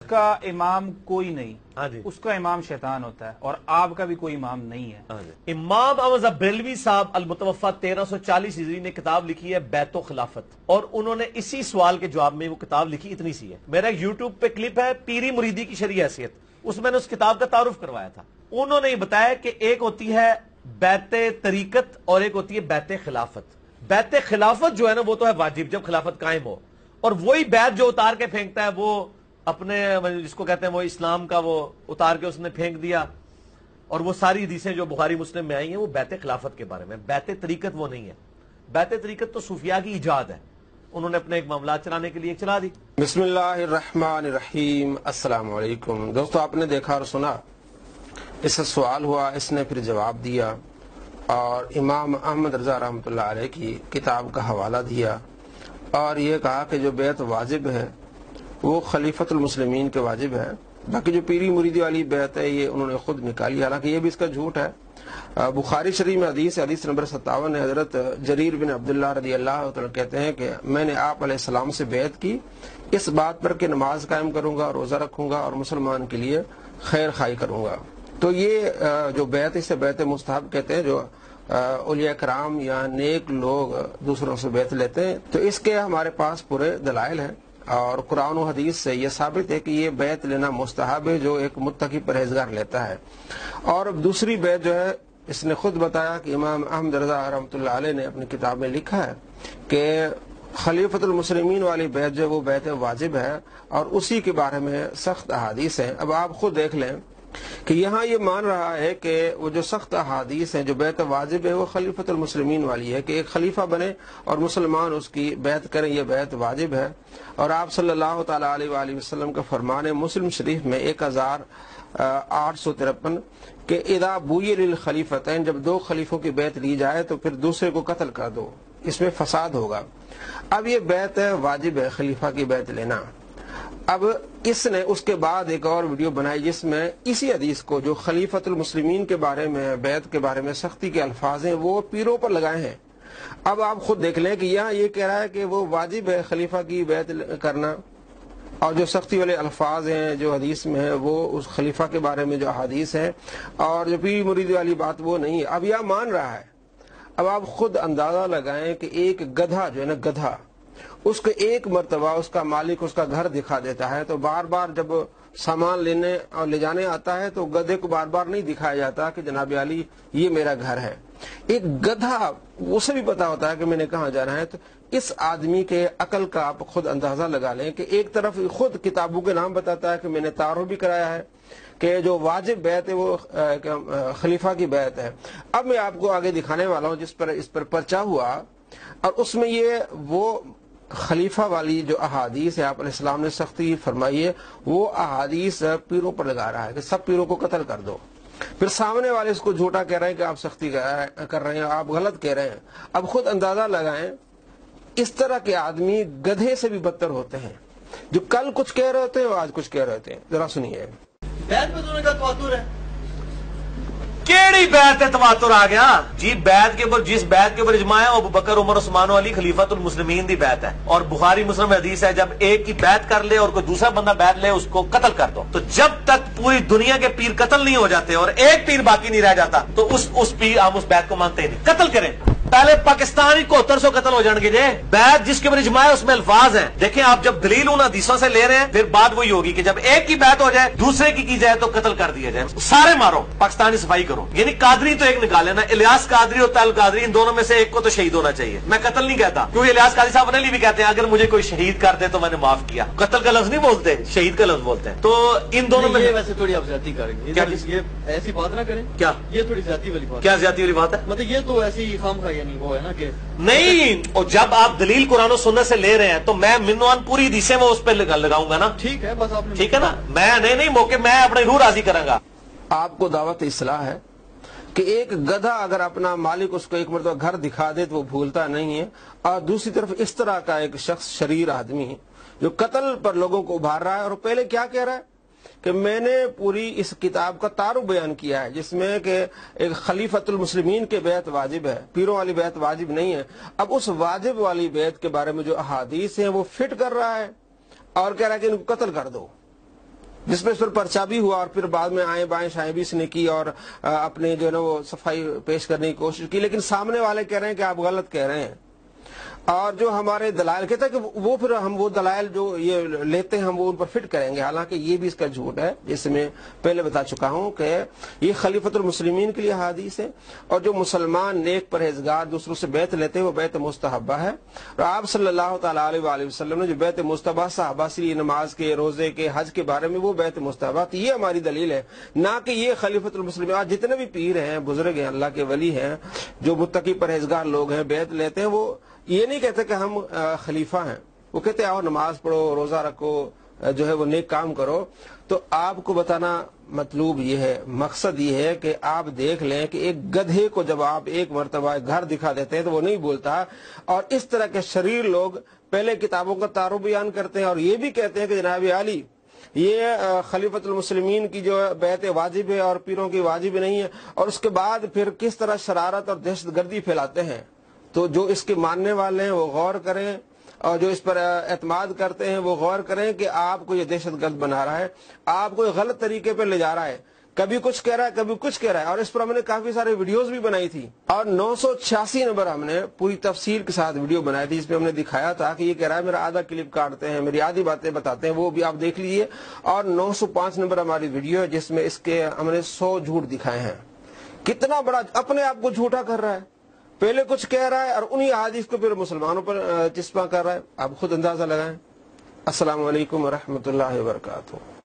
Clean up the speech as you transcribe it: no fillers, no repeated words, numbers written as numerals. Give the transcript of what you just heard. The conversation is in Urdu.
کا امام کوئی نہیں، ہاں جی، اس کا امام شیطان ہوتا ہے، اور آپ کا بھی کوئی امام نہیں ہے۔ ہاں جی۔ امام احمد بریلوی صاحب المتوفا 1340 ہجری نے کتاب لکھی ہے بیت و خلافت، اور انہوں نے اسی سوال کے جواب میں وہ کتاب لکھی، اتنی سی ہے۔ میرا یوٹیوب پہ کلپ ہے پیری مریدی کی شرعی حیثیت، اس میں نے اس کتاب کا تعارف کروایا تھا۔ انہوں نے یہ بتایا کہ ایک ہوتی ہے بیت طریقت اور ایک ہوتی ہے بیت خلافت۔ بیت خلافت جو ہے نا وہ تو ہے واجب جب خلافت قائم ہو، اور وہی بیت جو اتار کے پھینکتا ہے وہ اپنے جس کو کہتے ہیں وہ اسلام کا وہ اتار کے اس نے پھینک دیا، اور وہ ساری حدیثیں جو بخاری مسلم میں آئی ہیں وہ بیت خلافت کے بارے میں۔ بیت طریقت وہ نہیں ہے، بیت طریقت تو صوفیاء کی ایجاد ہے، انہوں نے اپنے ایک معاملات چلانے کے لیے چلا دی۔ بسم اللہ الرحمن الرحیم۔ السلام علیکم دوستو، آپ نے دیکھا اور سنا، اس سے سوال ہوا، اس نے پھر جواب دیا اور امام احمد رضا رحمۃ اللہ علیہ کی کتاب کا حوالہ دیا، اور یہ کہا کہ جو بیعت واجب ہے وہ خلیفۃ المسلمین کے واجب ہے، باقی جو پیری مریدی والی بیعت ہے یہ انہوں نے خود نکالی، حالانکہ یہ بھی اس کا جھوٹ ہے۔ بخاری شریف میں حدیث نمبر 57 ہے، حضرت جریر بن عبداللہ رضی اللہ تعالیٰ کہتے ہیں کہ میں نے آپ علیہ السلام سے بیعت کی اس بات پر کہ نماز قائم کروں گا، روزہ رکھوں گا اور مسلمان کے لیے خیر خواہی کروں گا۔ تو یہ جو بیعت، اسے بیعت مستحب کہتے ہیں، جو اولیاء کرام یا نیک لوگ دوسروں سے بیعت لیتے ہیں، تو اس کے ہمارے پاس پورے دلائل ہیں، اور قرآن و حدیث سے یہ ثابت ہے کہ یہ بیعت لینا مستحب ہے جو ایک متقی پرہیزگار لیتا ہے۔ اور دوسری بیعت جو ہے، اس نے خود بتایا کہ امام احمد رضا رحمۃ اللہ علیہ نے اپنی کتاب میں لکھا ہے کہ خلیفۃ المسلمین والی بیعت جو وہ بیعت واجب ہے، اور اسی کے بارے میں سخت احادیث ہیں۔ اب آپ خود دیکھ لیں کہ یہاں یہ مان رہا ہے کہ وہ جو سخت احادیث ہیں، جو بیعت واجب ہے وہ خلیفۃ المسلمین والی ہے، کہ ایک خلیفہ بنے اور مسلمان اس کی بیعت کریں، یہ بیعت واجب ہے۔ اور آپ صلی اللہ تعالیٰ علیہ وآلہ وسلم کا فرمان ہے مسلم شریف میں 1853 کہ اذا بوئی للخلیفتین، جب دو خلیفوں کی بیعت لی جائے تو پھر دوسرے کو قتل کر دو، اس میں فساد ہوگا۔ اب یہ بیعت واجب ہے خلیفہ کی بیعت لینا۔ اب اس نے اس کے بعد ایک اور ویڈیو بنائی جس میں اسی حدیث کو جو خلیفۃ المسلمین کے بارے میں، بیعت کے بارے میں سختی کے الفاظ ہیں، وہ پیروں پر لگائے ہیں۔ اب آپ خود دیکھ لیں کہ یہاں یہ کہہ رہا ہے کہ وہ واجب ہے خلیفہ کی بیعت کرنا، اور جو سختی والے الفاظ ہیں جو حدیث میں ہے وہ اس خلیفہ کے بارے میں جو حدیث ہے، اور جو پیر مرید والی بات وہ نہیں ہے۔ اب یہ مان رہا ہے۔ اب آپ خود اندازہ لگائیں کہ ایک گدھا جو ہے نا، گدھا، اس کو ایک مرتبہ اس کا مالک اس کا گھر دکھا دیتا ہے، تو بار بار جب سامان لینے اور لے جانے آتا ہے تو گدھے کو بار بار نہیں دکھایا جاتا کہ جناب علی یہ میرا گھر ہے۔ ایک گدھا، اسے بھی پتا ہوتا ہے کہ میں نے کہاں جانا ہے۔ تو اس آدمی کے عقل کا آپ خود اندازہ لگا لیں کہ ایک طرف خود کتابوں کے نام بتاتا ہے کہ میں نے تعارف بھی کرایا ہے کہ جو واجب بیعت ہے وہ خلیفہ کی بیعت ہے۔ اب میں آپ کو آگے دکھانے والا ہوں جس پر اس پر پرچہ ہوا، اور اس میں یہ وہ خلیفہ والی جو احادیث ہے آپ علیہ السلام نے سختی فرمائی ہے، وہ احادیث پیروں پر لگا رہا ہے کہ سب پیروں کو قتل کر دو۔ پھر سامنے والے اس کو جھوٹا کہہ رہے ہیں کہ آپ سختی کر رہے ہیں، آپ غلط کہہ رہے ہیں۔ اب خود اندازہ لگائیں، اس طرح کے آدمی گدھے سے بھی بدتر ہوتے ہیں، جو کل کچھ کہہ رہے ہوتے ہیں اور آج کچھ کہہ رہے ہوتے ہیں۔ ذرا سنیے۔ بیعت میں دونوں کا تواتر ہے، کیڑی بیعت ہے تواتر آ گیا جی؟ بیعت کے اوپر، جس بیعت کے اوپر اجماع ہے وہ ابوبکر عمر عثمان و علی خلیفۃ المسلمین دی بیعت ہے، اور بخاری مسلم حدیث ہے جب ایک کی بیعت کر لے اور کوئی دوسرا بندہ بیعت لے اس کو قتل کر دو۔ تو جب تک پوری دنیا کے پیر قتل نہیں ہو جاتے اور ایک پیر باقی نہیں رہ جاتا تو اس پیر ہم اس بیعت کو مانتے ہی نہیں۔ قتل کریں، پہلے پاکستانی 7100 قتل ہو جان گے جی۔ بیعت جس کے اوپر اجماع ہے اس میں الفاظ ہیں، دیکھیں آپ جب دلیل ان حدیثوں سے لے رہے ہیں پھر بات وہی ہوگی کہ جب ایک کی بیعت ہو جائے دوسرے کی جائے تو قتل کر دیا جائے، سارے مارو، پاکستانی صفائی کرو۔ یعنی قادری تو ایک نکالے نا، الیاس قادری اور طاہر قادری، ان دونوں میں سے ایک کو تو شہید ہونا چاہیے۔ میں قتل نہیں کہتا کیونکہ الیاس قادری صاحب اپنے لیے بھی کہتے ہیں اگر مجھے کوئی شہید کر دے تو میں نے معاف کیا، قتل کا لفظ نہیں بولتے، شہید کا لفظ بولتے ہیں۔ تو ان دونوں میں ویسے تھوڑی آپ زیادتی کریں گے، یہ ایسی بات نہ کریں۔ کیا یہ تھوڑی زیادتی والی بات؟ کیا زیادتی والی بات ہے؟ مطلب یہ تو ایسی خام خواہ یعنی وہ ہے نا کہ نہیں، اور جب آپ دلیل قرآن و سنت سے لے رہے ہیں تو میں منوان پوری حدیثیں وہ اس پہ لگاؤں گا نا، ٹھیک ہے، بس آپ نے ٹھیک ہے نا، میں نہیں موقع میں اپنی روح راضی کروں گا۔ آپ کو دعوت اصلاح ہے کہ ایک گدھا اگر اپنا مالک اس کو ایک مرتبہ گھر دکھا دے تو وہ بھولتا نہیں ہے، اور دوسری طرف اس طرح کا ایک شخص شریر آدمی جو قتل پر لوگوں کو ابھار رہا ہے، اور پہلے کیا کہہ رہا ہے کہ میں نے پوری اس کتاب کا تعارف بیان کیا ہے جس میں کہ ایک خلیفۃ المسلمین کے بیعت واجب ہے، پیروں والی بیعت واجب نہیں ہے۔ اب اس واجب والی بیعت کے بارے میں جو احادیث ہیں وہ فٹ کر رہا ہے اور کہہ رہا ہے کہ ان کو قتل کر دو۔ جس میں اس پر پرچہ بھی ہوا اور پھر بعد میں آئیں بائیں شائیں بھی اس نے کی اور اپنے جو ہے نا وہ صفائی پیش کرنے کی کوشش کی، لیکن سامنے والے کہہ رہے ہیں کہ آپ غلط کہہ رہے ہیں. اور جو ہمارے دلائل کہتے ہیں کہ وہ پھر ہم وہ دلائل جو یہ لیتے ہیں ہم وہ ان پر فٹ کریں گے، حالانکہ یہ بھی اس کا جھوٹ ہے. جیسے میں پہلے بتا چکا ہوں کہ یہ خلیفۃ المسلمین کے لیے حدیث ہے، اور جو مسلمان نیک پرہیزگار دوسروں سے بیعت لیتے ہیں وہ بیعت مستحبہ ہے. اور آپ صلی اللہ تعالیٰ علیہ وآلہ وسلم نے جو بیعت مستحبہ صحابہ سے نماز کے، روزے کے، حج کے بارے میں وہ بیعت مستحبہ، یہ ہماری دلیل ہے، نہ کہ یہ خلیفۃ المسلمین. آج جتنے بھی پیر ہیں، بزرگ ہیں، اللہ کے ولی ہیں، جو متقی پرہیزگار لوگ ہیں، بیعت لیتے ہیں، وہ یہ نہیں کہتے کہ ہم خلیفہ ہیں، وہ کہتے ہیں آؤ نماز پڑھو، روزہ رکھو، جو ہے وہ نیک کام کرو. تو آپ کو بتانا مطلوب یہ ہے، مقصد یہ ہے کہ آپ دیکھ لیں کہ ایک گدھے کو جب آپ ایک مرتبہ گھر دکھا دیتے ہیں تو وہ نہیں بولتا. اور اس طرح کے شریر لوگ پہلے کتابوں کا تعارف بیان کرتے ہیں اور یہ بھی کہتے ہیں کہ جناب علی یہ خلیفۃ المسلمین کی جو بیعت واجب ہے اور پیروں کی واجب نہیں ہے، اور اس کے بعد پھر کس طرح شرارت اور دہشت گردی پھیلاتے ہیں. تو جو اس کے ماننے والے ہیں وہ غور کریں، اور جو اس پر اعتماد کرتے ہیں وہ غور کریں کہ آپ کو یہ دہشت گرد بنا رہا ہے، آپ کو غلط طریقے پہ لے جا رہا ہے، کبھی کچھ کہہ رہا ہے کبھی کچھ کہہ رہا ہے. اور اس پر ہم نے کافی سارے ویڈیوز بھی بنائی تھی، اور 986 نمبر ہم نے پوری تفصیل کے ساتھ ویڈیو بنائی تھی، جس میں ہم نے دکھایا تھا کہ یہ کہہ رہا ہے میرا آدھا کلپ کاٹتے ہیں، میری آدھی باتیں بتاتے ہیں، وہ بھی آپ دیکھ لیجیے. اور 905 نمبر ہماری ویڈیو ہے جس میں اس کے ہم نے 100 جھوٹ دکھائے ہیں. کتنا بڑا اپنے آپ کو جھوٹا کر رہا ہے، پہلے کچھ کہہ رہا ہے اور انہی احادیث کو پھر مسلمانوں پر چسپاں کر رہا ہے. آپ خود اندازہ لگائیں. السلام علیکم ورحمۃ اللہ وبرکاتہ.